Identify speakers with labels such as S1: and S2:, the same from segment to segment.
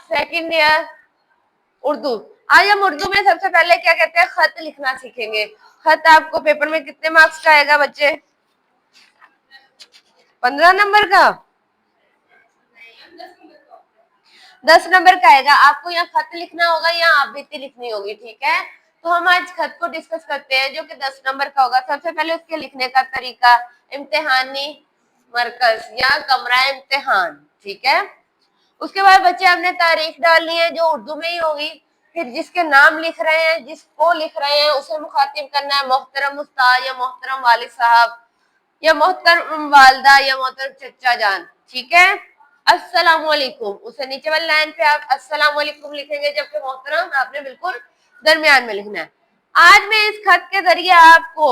S1: Second year Urdu. आज हम उर्दू में सबसे पहले क्या कहते हैं, खत लिखना सीखेंगे। खत आपको पेपर में कितने मार्क्स का आएगा बच्चे? 15 नंबर का? 10 नंबर का आएगा। आपको यहाँ खत लिखना होगा, यहाँ आवृत्ति लिखनी होगी, ठीक है। तो हम आज खत को डिस्कस करते हैं जो कि 10 नंबर का होगा। सबसे पहले उसके लिखने का तरीका, इम्तिहानी मरकज या कमरा इम्तिहान, ठीक है। उसके बाद बच्चे आपने तारीख डालनी है जो उर्दू में ही होगी। फिर जिसके नाम लिख रहे हैं, जिसको लिख रहे हैं, उसे मुखातिब करना है मोहतरम उस्ताद या मोहतरम वालिद साहब या मोहतरम वालदा या मोहतरम चचा जान, ठीक है। अस्सलाम वालेकुम, उसे नीचे वाली लाइन पे आप अस्सलाम वालेकुम लिखेंगे, जबकि मोहतरम आपने बिल्कुल दरमियान में लिखना है। आज मैं इस खत के जरिए आपको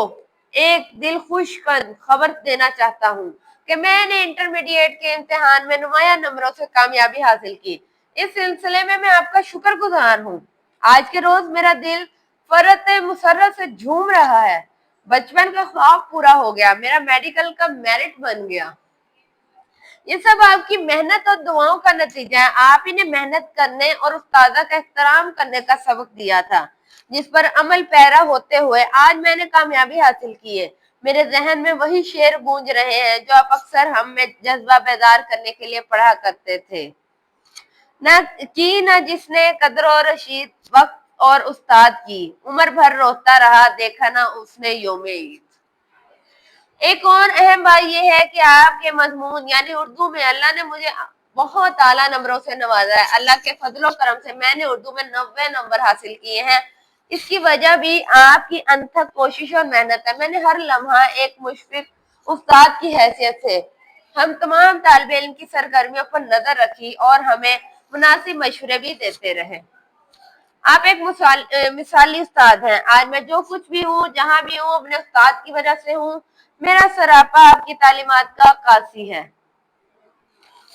S1: एक दिल खुश खबर देना चाहता हूँ कि मैंने इंटरमीडिएट के इम्तिहान में नुमाया नंबरों से कामयाबी हासिल की। इस सिलसिले में मैं आपका शुक्रगुजार हूँ। आज के रोज मेरा दिल फरत मुसर्रत से झूम रहा है। बचपन का ख्वाब पूरा हो गया, मेरा मेडिकल का मेरिट बन गया। ये सब आपकी मेहनत और दुआओं का नतीजा है। आप ही ने मेहनत करने और उस्तादा का एहतराम करने का सबक दिया था, जिस पर अमल पैरा होते हुए आज मैंने कामयाबी हासिल की है। मेरे जहन में वही शेर गूंज रहे हैं जो आप अक्सर हम में जज्बा बेदार करने के लिए पढ़ा करते थे। न जिसने कदर और रशीद वक्त और उस्ताद की, उम्र भर रोता रहा, देखा ना उसने योम ईद। एक और अहम बात यह है कि आपके मजमून यानी उर्दू में अल्लाह ने मुझे बहुत आला नंबरों से नवाजा है। अल्लाह के फजलो करम से मैंने उर्दू में 90 नंबर हासिल किए हैं। इसकी वजह भी आपकी अनथक कोशिश और मेहनत है। मैंने हर लम्हा एक मुशफिक उस्ताद की हैसियत से हम तमाम तालिब इल्म की सरगर्मियों पर नजर रखी और हमें मुनासिब मशवरे भी देते रहे। आप एक मिसाली उस्ताद हैं। आज मैं जो कुछ भी हूँ, जहाँ भी हूँ, अपने उस्ताद की वजह से हूँ। मेरा सरापा आपकी तालीमात का कासी है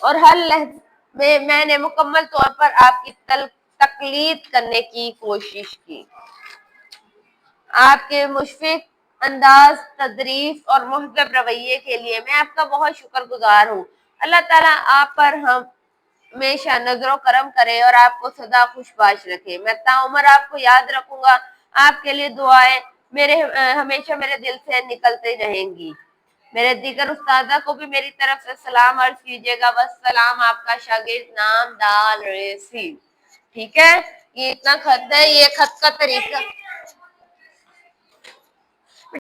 S1: और हर लहजे में मैंने मुकम्मल तौर पर आपकी तकलीद करने की कोशिश की। आपके मुशफिक अंदाज, तदरीस और मुहज़्ज़ब रवैये के लिए मैं आपका बहुत शुक्रगुजार हूँ। अल्लाह ताला आप पर हम हमेशा नजरो करम करे और आपको सदा खुशबाश रखे। मैं ताउमर आपको याद रखूंगा। आपके लिए दुआएं हमेशा मेरे दिल से निकलती रहेंगी। मेरे दीगर उस्तादा को भी मेरी तरफ से सलाम अर्ज कीजिएगा। वस्सलाम, आपका शागिर्द नाम दाल रेसी, ठीक है। ये इतना खत है, ये खत का तरीका